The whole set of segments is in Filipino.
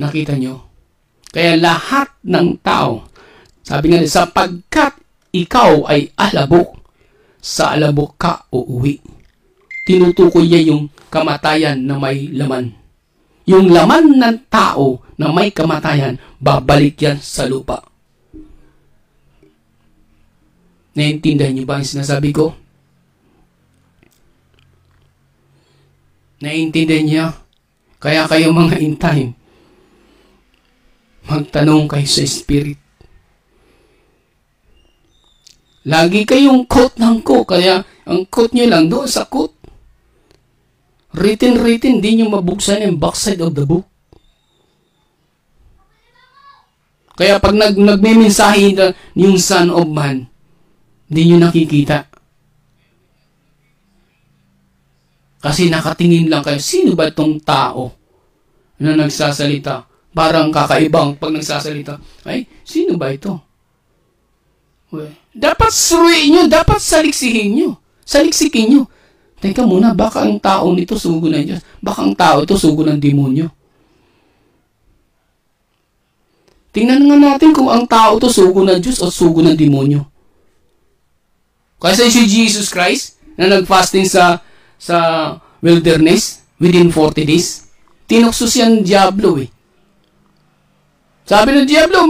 Nakita nyo? Kaya lahat ng tao, sabi nga, sapagkat ikaw ay alabok, sa alabok ka uuwi. Tinutukoy niya yung kamatayan na may laman. Yung laman ng tao na may kamatayan, babalik yan sa lupa. Naiintindihan niyo ba ang sinasabi ko? Naiintindihan niya? Kaya kayo mga in time, magtanong kayo sa Spirit. Lagi kayong quote ng quote, kaya ang quote nyo lang doon sa quote. Written, di nyo mabuksan yung backside of the book. Kaya pag nagme-mensahe yung Son of Man, di nyo nakikita. Kasi nakatingin lang kayo, sino ba itong tao na nagsasalita? Parang kakaibang pag nagsasalita. Ay, sino ba ito? Well, dapat suruin nyo, dapat saliksihin nyo. Saliksikin nyo. Teka muna, baka ang tao nito sugo ng Diyos. Baka ang tao ito sugo ng demonyo. Tingnan nga natin kung ang tao ito sugo ng Diyos o sugo ng demonyo. Kasi si Jesus Christ na nag-fasting sa wilderness within 40 days, tinuksos yan Diablo eh. Sabi ng Diablo,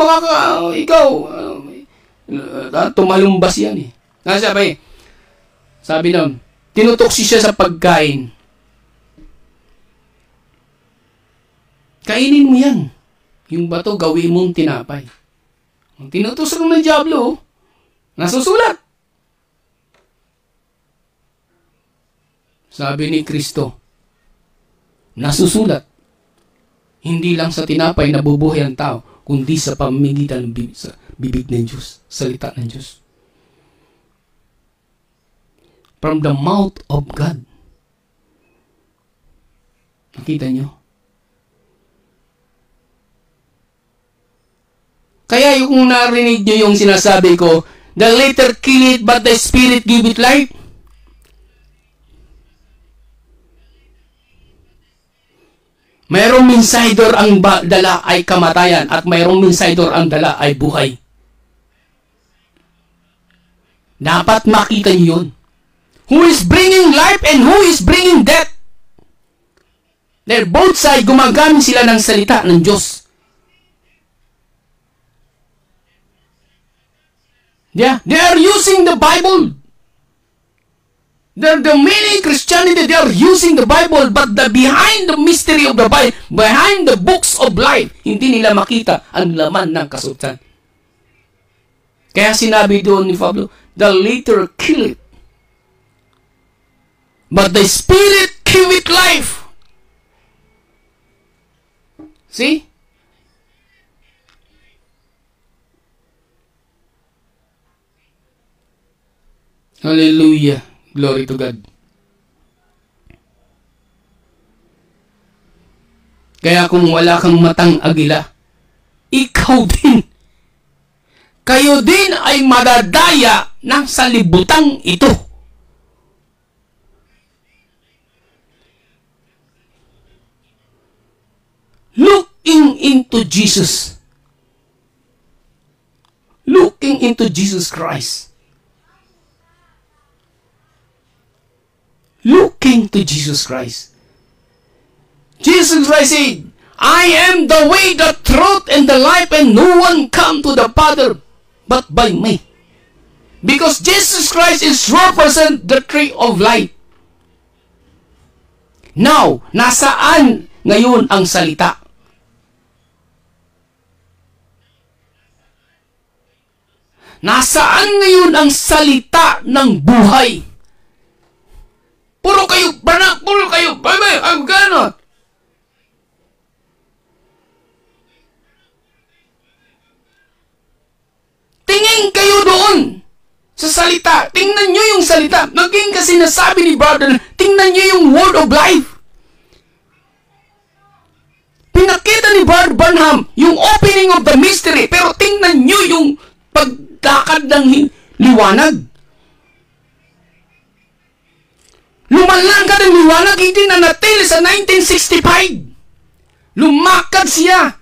ikaw, tumalumbas yan eh. Sabi nun, tinutoksis siya sa pagkain. Kainin mo yan. Yung bato, gawin mong tinapay. Ang tinutusok ng Diablo, nasusulat. Sabi ni Kristo, nasusulat. Hindi lang sa tinapay nabubuhay ang tao, kundi sa pamamagitan ng bibig ng Diyos, salita ng Diyos. From the mouth of God. Nakita nyo? Kaya yung narinig nyo yung sinasabi ko, the letter kill it, but the Spirit give it life. Mayroong insider ang dala ay kamatayan at mayroong insider ang dala ay buhay. Dapat makita nyo yun. Who is bringing life and who is bringing death? They're both sides, gumagamit sila ng salita ng Diyos. Yeah, they are using the Bible. The many Christianity, they are using the Bible, but behind the mystery of the Bible, behind the books of life, hindi nila makita ang laman ng kasultan. Kaya sinabi doon ni Pablo, the letter kill it, but the Spirit give it life. See? Hallelujah. Glory to God. Kaya kung wala kang matang agila, ikaw din. Kayo din ay madadaya ng salibutang ito. Looking into Jesus. Looking into Jesus Christ. Looking to Jesus Christ. Jesus Christ said, I am the way, the truth, and the life, and no one come to the Father but by me. Because Jesus Christ is represent the tree of life. Now, nasaan ngayon ang salita? Nasaan ngayon ang salita ng buhay? Puro kayo, ang gano'n. Tingin kayo doon sa salita. Tingnan nyo yung salita. Naging kasi nasabi ni brother, tingnan nyo yung word of life. Pinakita ni Brother Branham yung opening of the mystery, pero tingnan nyo yung pagtakad ng liwanag. Lumalang ka ng liwanag, hindi na natili sa 1965. Lumakad siya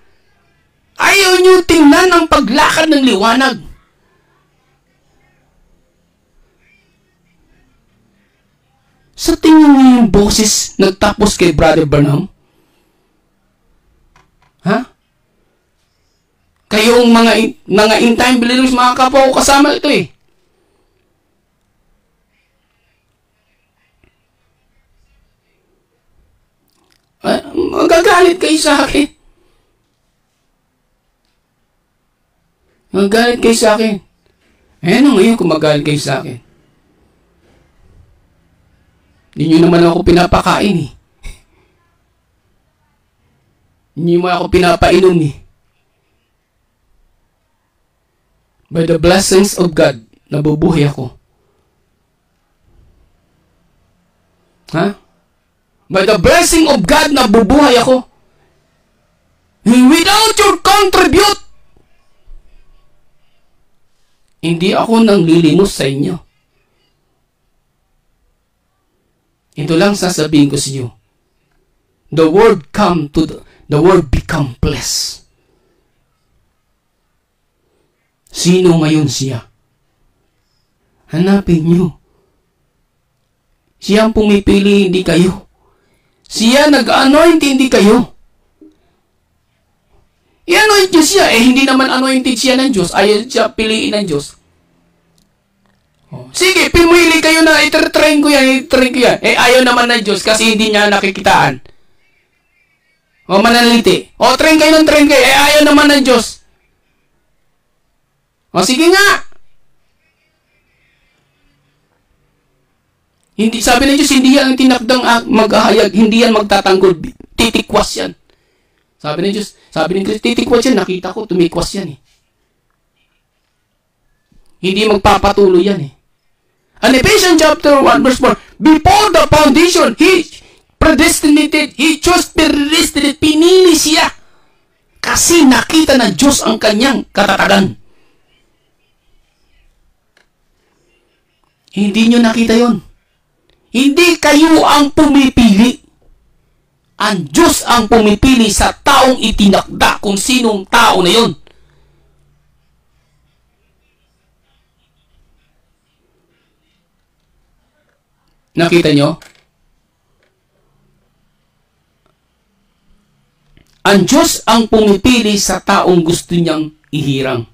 Ayaw nyo tingnan ang paglakad ng liwanag. Sa tingin niyo yung boses nagtapos kay Brother Branham? Ha? Kayong mga in-time believers, mga kapwa ko kasama ito eh. Magagalit kayo sa akin. Magagalit kayo sa akin. Ano ngayon kung magalit kayo sa akin? Hindi nyo naman ako pinapakain eh. Hindi mo ako pinapainom eh. By the blessings of God, nabubuhay ako. Ha? By the blessing of God, nabubuhay ako. And without your contribute, hindi ako nang lilimos sa inyo. Ito lang sasabihin ko sa inyo. The word become blessed. Sino ngayon siya? Hanapin nyo. Siya ang pumipili, hindi kayo. Siya nag-anoint, hindi kayo. I-anoint nyo siya. Hindi naman anointed siya ng Diyos. Ayaw siya piliin ng Diyos. Sige, pumili kayo na iter-train ko yan. Ayaw naman ng Diyos kasi hindi niya nakikitaan. Manaliti. Train kayo. Ayaw naman ng Diyos. Sige nga. Hindi, sabi ng Diyos, hindi yan ang tinakdang maghahayag, hindi yan magtatanggol, titikwas yan. Sabi ng Diyos, sabi ng Diyos, titikwas yan, nakita ko, tumikwas yan eh. Hindi magpapatuloy yan eh. And Ephesians chapter 1 verse 4, before the foundation, He predestinated, He chose predestinated, pinili siya. Kasi nakita ng Diyos ang kanyang katatagan. Hindi nyo nakita yon. Hindi kayo ang pumipili. Ang Diyos ang pumipili sa taong itinakda kung sinong tao na yon. Nakita nyo? Ang Diyos ang pumipili sa taong gusto niyang ihirang.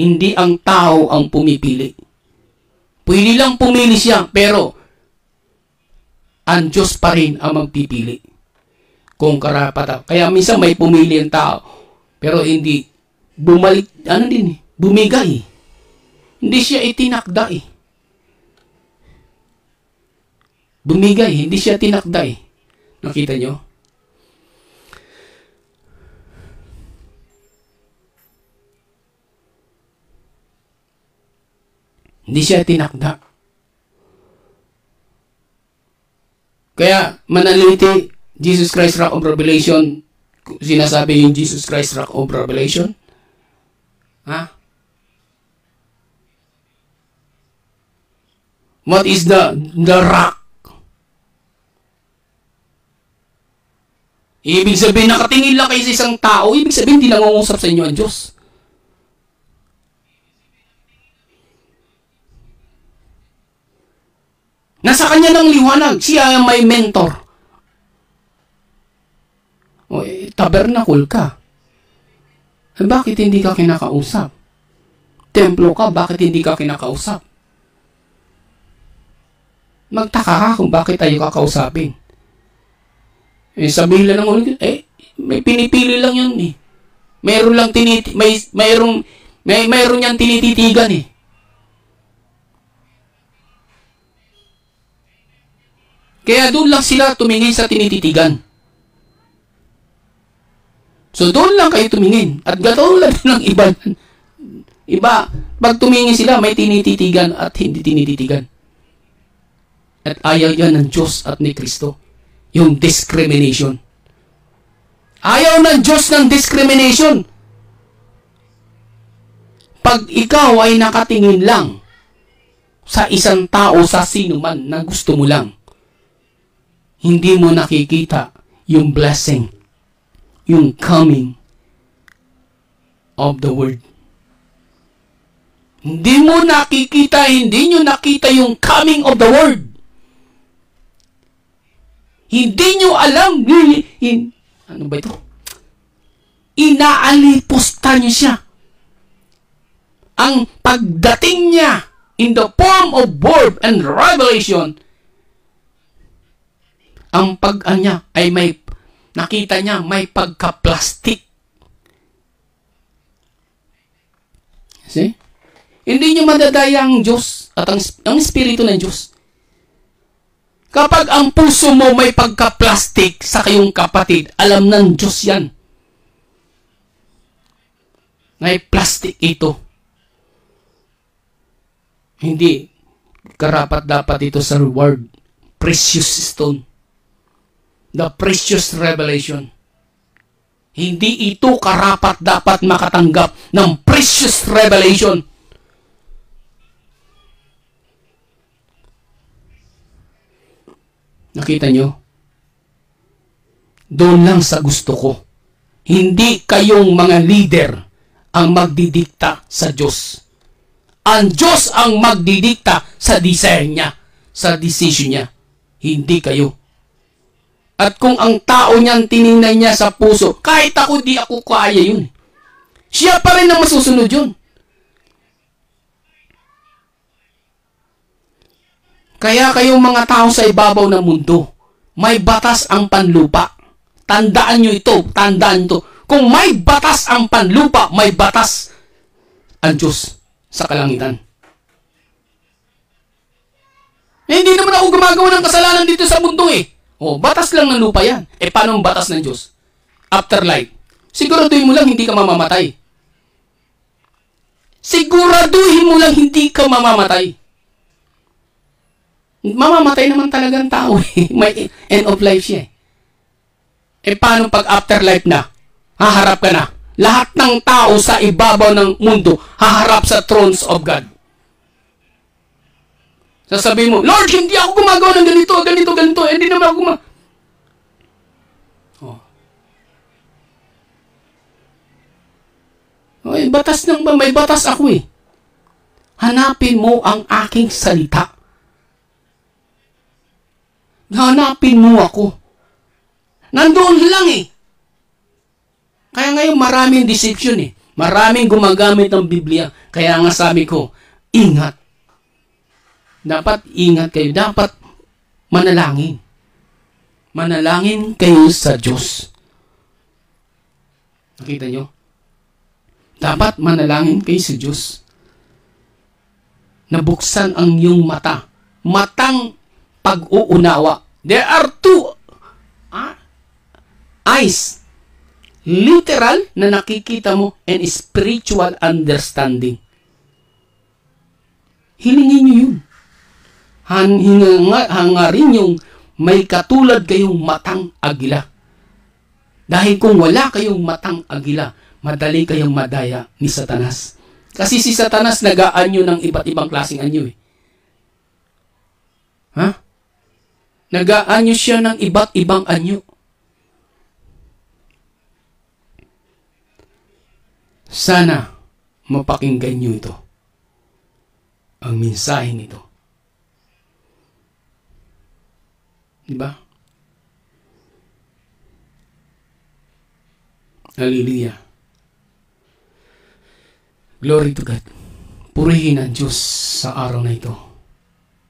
Hindi ang tao ang pumipili. Pwede lang pumili siya, pero ang Diyos pa rin ang magpipili. Kung karapatan. Kaya minsan may pumili ang tao, pero hindi bumalik, bumigay. Hindi siya itinakda eh. Bumigay, hindi siya tinakda eh. Nakita nyo? Hindi siya tinakda. Kaya, manaliti, Jesus Christ Rock of Revelation, sinasabi yung Jesus Christ Rock of Revelation? Ha? What is the rock? Ibig sabihin, nakatingin lang kayo sa isang tao, ibig sabihin, hindi nangungusap sa inyo ang Diyos. Nasa kanya ng liwanag, siya may mentor. Tabernacle ka. Bakit hindi ka kinakausap? Templo ka, bakit hindi ka kinakausap? Magtaka ka kung bakit tayo kakausapin. Sabihin lang ng ulit, may pinipili lang yun eh. Mayroon lang mayroon niyang tinititigan eh. Kaya doon lang sila tumingin sa tinititigan. So doon lang kayo tumingin. At ganoon lang ng iba. Iba, pag tumingin sila, may tinititigan at hindi tinititigan. At ayaw yan ng Diyos at ni Kristo. Yung discrimination. Ayaw ng Diyos ng discrimination. Pag ikaw ay nakatingin lang sa isang tao, sa sino man na gusto mo lang, hindi mo nakikita yung blessing, yung coming of the Word. Hindi mo nakikita, hindi nyo nakita yung coming of the Word. Hindi nyo alam, ano ba ito? Inaalipusta nyo siya. Ang pagdating niya in the form of word and revelation, ang pag-anya ay may, nakita niya may pagka-plastic. See? Hindi nyo madadaya ang Diyos at ang Espiritu ng Diyos. Kapag ang puso mo may pagka-plastic sa kayong kapatid, alam ng Diyos yan. May plastic ito. Hindi karapat dapat ito sa reward. Precious stone. The precious revelation. Hindi ito karapat dapat makatanggap ng precious revelation. Nakita nyo? Doon lang sa gusto ko. Hindi kayong mga leader ang magdidikta sa Diyos. Ang Diyos ang magdidikta sa desire niya, sa decision niya. Hindi kayo. At kung ang tao niyan tiningnan niya sa puso, kahit ako, di ako kaya yun. Siya pa rin ang masusunod yun. Kaya kayong mga tao sa ibabaw ng mundo, may batas ang panlupa. Tandaan nyo ito, tandaan ito. Kung may batas ang panlupa, may batas ang Diyos sa kalangitan. Hindi naman ako gumagawa ng kasalanan dito sa mundo eh. Batas lang ng lupa yan. Paano ang batas ng Diyos? Afterlife. Siguraduhin mo lang hindi ka mamamatay. Siguraduhin mo lang hindi ka mamamatay. Mamamatay naman talagang tao eh. May end of life siya eh. Paano pag afterlife na? Haharap ka na. Lahat ng tao sa ibabaw ng mundo haharap sa thrones of God. Sasabihin mo, Lord, hindi ako gumagawa ng ganito, ganito, ganito. Hindi naman ako batas nang ba? May batas ako eh. Hanapin mo ang aking salita. Hanapin mo ako. Nandoon lang eh. Kaya ngayon maraming deception eh. Maraming gumagamit ng Biblia. Kaya nga sabi ko, ingat. Dapat ingat kayo. Dapat manalangin. Manalangin kayo sa Diyos. Nakita nyo? Dapat manalangin kayo sa Diyos. Nabuksan ang iyong mata. Matang pag-uunawa. There are two eyes. Literal na nakikita mo and spiritual understanding. Hilingin nyo yun. Hangarin yung may katulad kayong matang agila. Dahil kung wala kayong matang agila, madali kayong madaya ni Satanas. Kasi si Satanas nag-aanyo ng iba't ibang klaseng anyo eh. Nag-aanyo siya ng iba't ibang anyo. Sana mapakinggan nyo ito. Ang mensahe nito. Diba? Hallelujah. Glory to God. Purihin ang Diyos sa araw na ito.